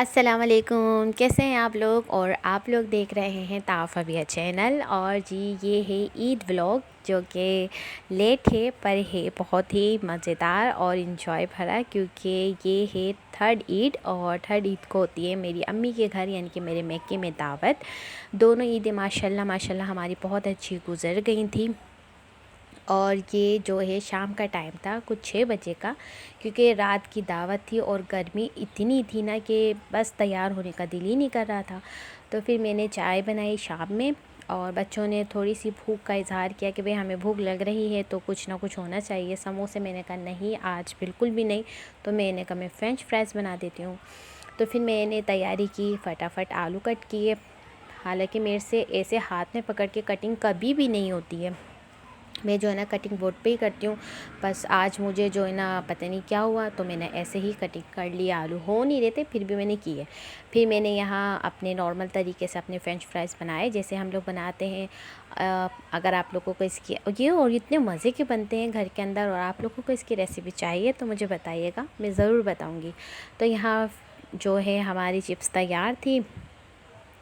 अस्सलाम वालेकुम, कैसे हैं आप लोग। और आप लोग देख रहे हैं ताफ़विया चैनल। और जी ये है ईद व्लॉग जो कि लेट है पर है बहुत ही मज़ेदार और इन्जॉय भरा, क्योंकि ये है थर्ड ईद। और थर्ड ईद को होती है मेरी अम्मी के घर यानी कि मेरे मैके में दावत। दोनों ईदें माशाल्लाह माशाल्लाह हमारी बहुत अच्छी गुज़र गई थी। और ये जो है शाम का टाइम था, कुछ 6 बजे का, क्योंकि रात की दावत थी और गर्मी इतनी थी ना कि बस तैयार होने का दिल ही नहीं कर रहा था। तो फिर मैंने चाय बनाई शाम में, और बच्चों ने थोड़ी सी भूख का इज़हार किया कि भाई हमें भूख लग रही है तो कुछ ना कुछ होना चाहिए। समोसे, मैंने कहा नहीं आज बिल्कुल भी नहीं। तो मैंने कहा मैं फ़्रेंच फ्राइज़ बना देती हूँ। तो फिर मैंने तैयारी की, फटाफट आलू कट किए। हालांकि मेरे से ऐसे हाथ में पकड़ के कटिंग कभी भी नहीं होती है, मैं जो है ना कटिंग बोर्ड पे ही करती हूँ। बस आज मुझे जो है ना पता नहीं क्या हुआ, तो मैंने ऐसे ही कटिंग कर लिया। आलू हो नहीं रहे थे फिर भी मैंने किए। फिर मैंने यहाँ अपने नॉर्मल तरीके से अपने फ़्रेंच फ्राइज़ बनाए जैसे हम लोग बनाते हैं। अगर आप लोगों को इसकी ये और इतने मज़े के बनते हैं घर के अंदर, और आप लोगों को इसकी रेसिपी चाहिए तो मुझे बताइएगा, मैं ज़रूर बताऊँगी। तो यहाँ जो है हमारी चिप्स तैयार थी,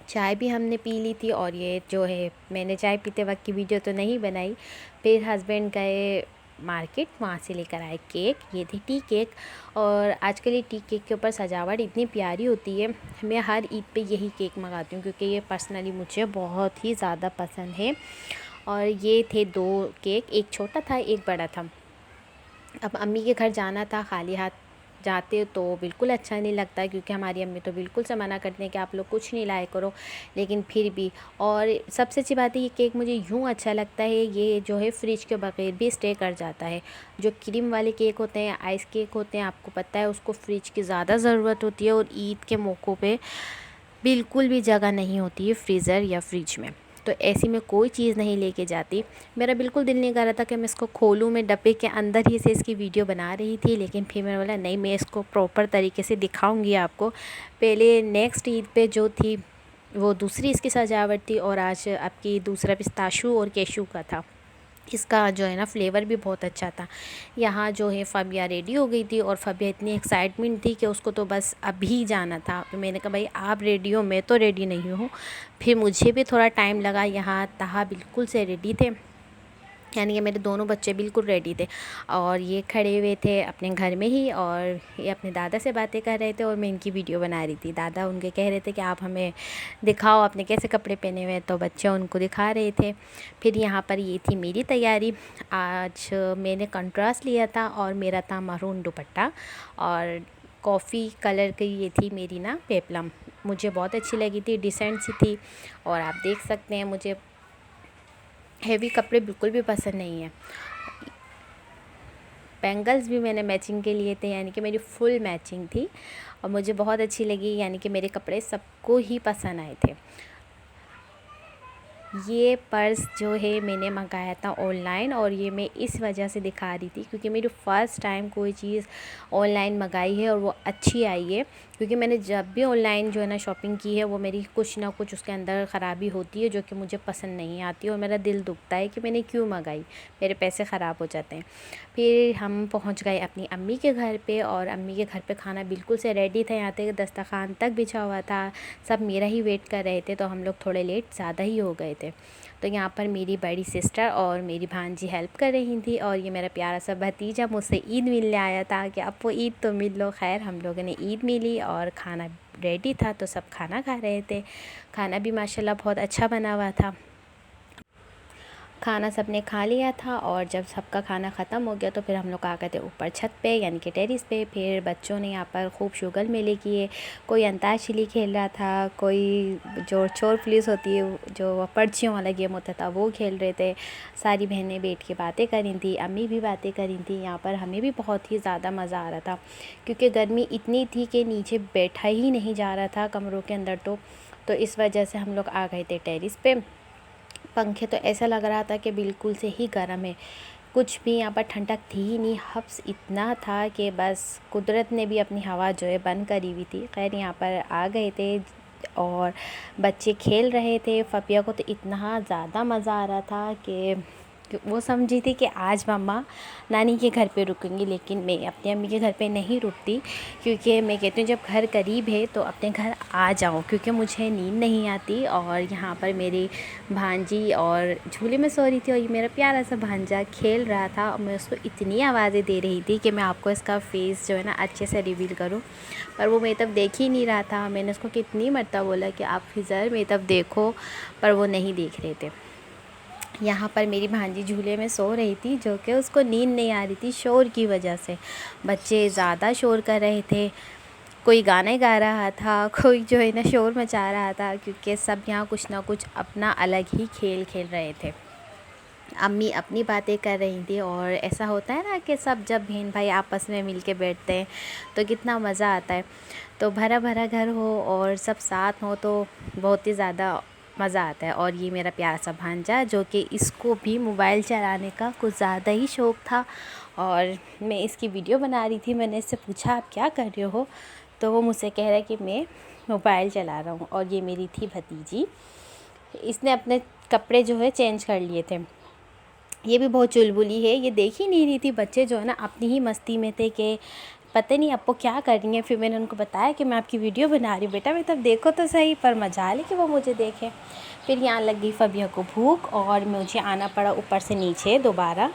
चाय भी हमने पी ली थी। और ये जो है मैंने चाय पीते वक्त की वीडियो तो नहीं बनाई। फिर हस्बैंड गए मार्केट, वहाँ से लेकर आए केक। ये थी टी केक। और आजकल ये टी केक के ऊपर सजावट इतनी प्यारी होती है, मैं हर ईद पे यही केक मंगाती हूँ क्योंकि ये पर्सनली मुझे बहुत ही ज़्यादा पसंद है। और ये थे 2 केक, एक छोटा था एक बड़ा था। अब अम्मी के घर जाना था, खाली हाथ जाते तो बिल्कुल अच्छा नहीं लगता, क्योंकि हमारी अम्मी तो बिल्कुल से मना करते हैं कि आप लोग कुछ नहीं लाए करो, लेकिन फिर भी। और सबसे अच्छी बात है, ये केक मुझे यूँ अच्छा लगता है, ये जो है फ्रिज के बगैर भी स्टे कर जाता है। जो क्रीम वाले केक होते हैं, आइस केक होते हैं, आपको पता है उसको फ्रिज की ज़्यादा ज़रूरत होती है, और ईद के मौक़ों पे बिल्कुल भी जगह नहीं होती है फ्रीज़र या फ्रिज में। तो ऐसी में कोई चीज़ नहीं लेके जाती। मेरा बिल्कुल दिल नहीं कर रहा था कि मैं इसको खोलूँ, मैं डब्बे के अंदर ही से इसकी वीडियो बना रही थी, लेकिन फिर मैंने बोला नहीं, मैं इसको प्रॉपर तरीके से दिखाऊंगी आपको। पहले नेक्स्ट ईद पे जो थी वो दूसरी इसकी सजावट थी, और आज आपकी दूसरा पिस्ताशू और कैशू का था। इसका जो है ना फ्लेवर भी बहुत अच्छा था। यहाँ जो है फ़बिया रेडी हो गई थी, और फ़बिया इतनी एक्साइटमेंट थी कि उसको तो बस अभी जाना था। तो मैंने कहा भाई आप रेडी हो, मैं तो रेडी नहीं हूँ। फिर मुझे भी थोड़ा टाइम लगा। यहाँ ताहा बिल्कुल से रेडी थे, यानी कि मेरे दोनों बच्चे बिल्कुल रेडी थे, और ये खड़े हुए थे अपने घर में ही, और ये अपने दादा से बातें कर रहे थे और मैं इनकी वीडियो बना रही थी। दादा उनके कह रहे थे कि आप हमें दिखाओ आपने कैसे कपड़े पहने हुए हैं, तो बच्चे उनको दिखा रहे थे। फिर यहाँ पर ये थी मेरी तैयारी। आज मैंने कंट्रास्ट लिया था और मेरा था मरून दुपट्टा, और कॉफ़ी कलर की ये थी मेरी ना पेपलम, मुझे बहुत अच्छी लगी थी, डिसेंट सी थी। और आप देख सकते हैं मुझे हेवी कपड़े बिल्कुल भी पसंद नहीं है। बैंगल्स भी मैंने मैचिंग के लिए थे, यानी कि मेरी फुल मैचिंग थी, और मुझे बहुत अच्छी लगी, यानी कि मेरे कपड़े सबको ही पसंद आए थे। ये पर्स जो है मैंने मंगाया था ऑनलाइन, और ये मैं इस वजह से दिखा रही थी क्योंकि मेरी फ़र्स्ट टाइम कोई चीज़ ऑनलाइन मंगाई है और वो अच्छी आई है। क्योंकि मैंने जब भी ऑनलाइन जो है ना शॉपिंग की है, वो मेरी कुछ ना कुछ उसके अंदर ख़राबी होती है जो कि मुझे पसंद नहीं आती, और मेरा दिल दुखता है कि मैंने क्यों मंगाई, मेरे पैसे ख़राब हो जाते हैं। फिर हम पहुंच गए अपनी अम्मी के घर पे, और अम्मी के घर पे खाना बिल्कुल से रेडी था, यहाँ तक दस्तरखान तक बिछा हुआ था, सब मेरा ही वेट कर रहे थे। तो हम लोग थोड़े लेट ज़्यादा ही हो गए थे। तो यहाँ पर मेरी बड़ी सिस्टर और मेरी भांजी हेल्प कर रही थी, और ये मेरा प्यारा सा भतीजा मुझसे ईद मिलने आया था कि आपको ईद तो मिल लो। खैर हम लोगों ने ईद मिली और खाना रेडी था, तो सब खाना खा रहे थे। खाना भी माशाल्लाह बहुत अच्छा बना हुआ था। खाना सबने खा लिया था, और जब सबका खाना ख़त्म हो गया तो फिर हम लोग आ गए थे ऊपर छत पे, यानी कि टेरिस पे। फिर बच्चों ने यहाँ पर खूब शुगर मेले किए, कोई अंताक्षरी खेल रहा था, कोई जो चोर पुलिस होती है, जो पर्चियों वाला गेम होता था, वो खेल रहे थे। सारी बहनें बैठ के बातें कर रही थी, अम्मी भी बातें कर रही थी। यहाँ पर हमें भी बहुत ही ज़्यादा मज़ा आ रहा था, क्योंकि गर्मी इतनी थी कि नीचे बैठा ही नहीं जा रहा था कमरों के अंदर। तो इस वजह से हम लोग आ गए थे टेरिस पे। पंखे तो ऐसा लग रहा था कि बिल्कुल से ही गर्म है, कुछ भी यहाँ पर ठंडक थी ही नहीं। हब्स इतना था कि बस कुदरत ने भी अपनी हवा जो है बंद करी हुई थी। खैर यहाँ पर आ गए थे और बच्चे खेल रहे थे। फ़बिया को तो इतना ज़्यादा मज़ा आ रहा था कि वो समझी थी कि आज मम्मा नानी के घर पे रुकेंगी, लेकिन मैं अपनी अम्मी के घर पे नहीं रुकती, क्योंकि मैं कहती हूँ जब घर करीब है तो अपने घर आ जाओ, क्योंकि मुझे नींद नहीं आती। और यहाँ पर मेरी भांजी और झूले में सो रही थी और ये मेरा प्यारा सा भांजा खेल रहा था, और मैं उसको इतनी आवाज़ें दे रही थी कि मैं आपको इसका फेस जो है ना अच्छे से रिवील करूँ, पर वो मेरी तरफ देख ही नहीं रहा था। मैंने उसको कितनी मरतबा बोला कि आप फिज़र मेरी तरफ देखो, पर वो नहीं देख रहे थे। यहाँ पर मेरी भांजी झूले में सो रही थी, जो कि उसको नींद नहीं आ रही थी शोर की वजह से। बच्चे ज़्यादा शोर कर रहे थे, कोई गाने गा रहा था, कोई जो है ना शोर मचा रहा था, क्योंकि सब यहाँ कुछ ना कुछ अपना अलग ही खेल खेल रहे थे। अम्मी अपनी बातें कर रही थी, और ऐसा होता है ना कि सब जब बहन भाई आपस में मिल के बैठते हैं तो कितना मज़ा आता है। तो भरा भरा घर हो और सब साथ हो तो बहुत ही ज़्यादा मज़ा आता है। और ये मेरा प्यारा सा भांजा, जो कि इसको भी मोबाइल चलाने का कुछ ज़्यादा ही शौक़ था, और मैं इसकी वीडियो बना रही थी। मैंने इससे पूछा आप क्या कर रहे हो, तो वो मुझसे कह रहा है कि मैं मोबाइल चला रहा हूँ। और ये मेरी थी भतीजी, इसने अपने कपड़े जो है चेंज कर लिए थे। ये भी बहुत चुलबुली है, ये देख ही नहीं रही थी। बच्चे जो है ना अपनी ही मस्ती में थे कि पता नहीं आपको क्या कर रही हैं। फिर मैंने उनको बताया कि मैं आपकी वीडियो बना रही हूँ, बेटा मैं तब देखो तो सही, पर मजाल है कि वो मुझे देखें। फिर यहाँ लग गई फबिया को भूख, और मुझे आना पड़ा ऊपर से नीचे दोबारा।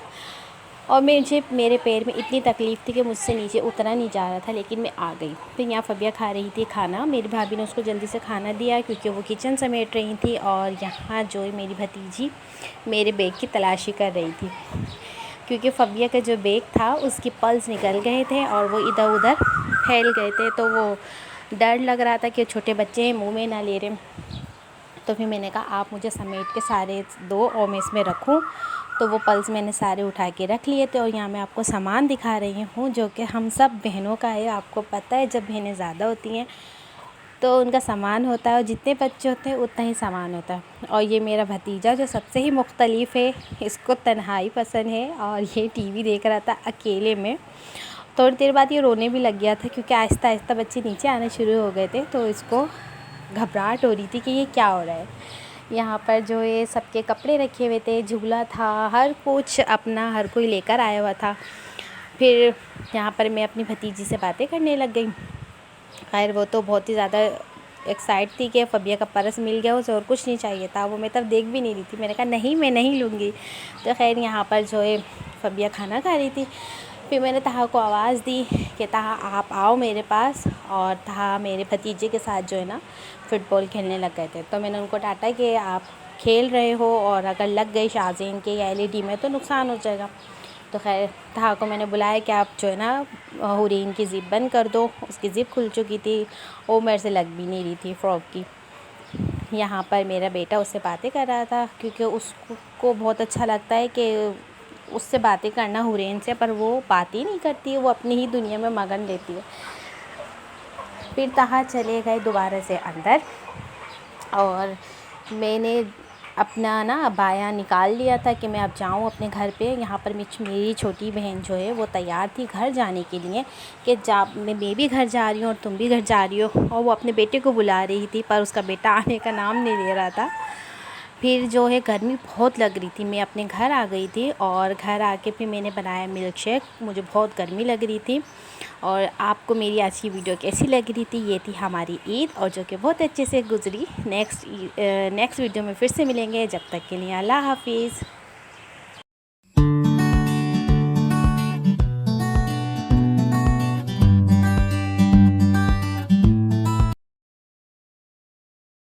और मेरे पैर में इतनी तकलीफ़ थी कि मुझसे नीचे उतरा नहीं जा रहा था, लेकिन मैं आ गई। फिर यहाँ फबिया खा रही थी खाना, मेरी भाभी ने उसको जल्दी से खाना दिया क्योंकि वो किचन समेट रही थी। और यहाँ जो है मेरी भतीजी मेरे बैग की तलाशी कर रही थी, क्योंकि फबिया का जो बैग था उसकी पल्स निकल गए थे और वो इधर उधर फैल गए थे। तो वो डर लग रहा था कि छोटे बच्चे हैं, मुँह में ना ले रहे। तो फिर मैंने कहा आप मुझे समेट के सारे दो और मैं इसमें रखूँ। तो वो पल्स मैंने सारे उठा के रख लिए थे। और यहाँ मैं आपको सामान दिखा रही हूँ जो कि हम सब बहनों का है। आपको पता है जब बहनें ज़्यादा होती हैं तो उनका सामान होता है, और जितने बच्चे होते हैं उतना ही सामान होता है। और ये मेरा भतीजा जो सबसे ही मुख्तलिफ़ है, इसको तन्हाई पसंद है, और ये टीवी देख रहा था अकेले में। थोड़ी देर बाद ये रोने भी लग गया था, क्योंकि आहिस्ता आहिस्ता बच्चे नीचे आने शुरू हो गए थे, तो इसको घबराहट हो रही थी कि ये क्या हो रहा है। यहाँ पर जो है सबके कपड़े रखे हुए थे, झूला था, हर कुछ अपना हर कोई लेकर आया हुआ था। फिर यहाँ पर मैं अपनी भतीजी से बातें करने लग गई। खैर वो तो बहुत ही ज़्यादा एक्साइट थी कि फबिया का पर्स मिल गया, उसे और कुछ नहीं चाहिए था। वो मैं तब देख भी नहीं रही थी। मैंने कहा नहीं मैं नहीं लूँगी। तो खैर यहाँ पर जो है फबिया खाना खा रही थी। फिर मैंने तहा को आवाज़ दी कि तहा आप आओ मेरे पास, और तहा मेरे भतीजे के साथ जो है ना फ़ुटबॉल खेलने लग गए थे। तो मैंने उनको डांटा कि आप खेल रहे हो और अगर लग गई शाज़ेन के या एलईडी में तो नुकसान हो जाएगा। तो खैर तहा को मैंने बुलाया कि आप जो है ना हुरैन की ज़िप बंद कर दो। उसकी ज़िप खुल चुकी थी, वो मेरे से लग भी नहीं रही थी फ्रॉक की। यहाँ पर मेरा बेटा उससे बातें कर रहा था, क्योंकि उसको बहुत अच्छा लगता है कि उससे बातें करना हुरैन से, पर वो बात ही नहीं करती है, वो अपनी ही दुनिया में मगन रहती है। फिर तहा चले गए दोबारा से अंदर, और मैंने अपना ना अबाया निकाल लिया था कि मैं अब जाऊँ अपने घर पे। यहाँ पर मेरी छोटी बहन जो है वो तैयार थी घर जाने के लिए कि मैं भी घर जा रही हूँ और तुम भी घर जा रही हो। और वो अपने बेटे को बुला रही थी, पर उसका बेटा आने का नाम नहीं ले रहा था। फिर जो है गर्मी बहुत लग रही थी, मैं अपने घर आ गई थी, और घर आके फिर मैंने बनाया मिल्क शेक। मुझे बहुत गर्मी लग रही थी। और आपको मेरी आज की वीडियो कैसी लग रही थी? ये थी हमारी ईद, और जो कि बहुत अच्छे से गुजरी। नेक्स्ट वीडियो में फिर से मिलेंगे, जब तक के लिए अल्लाह हाफिज़।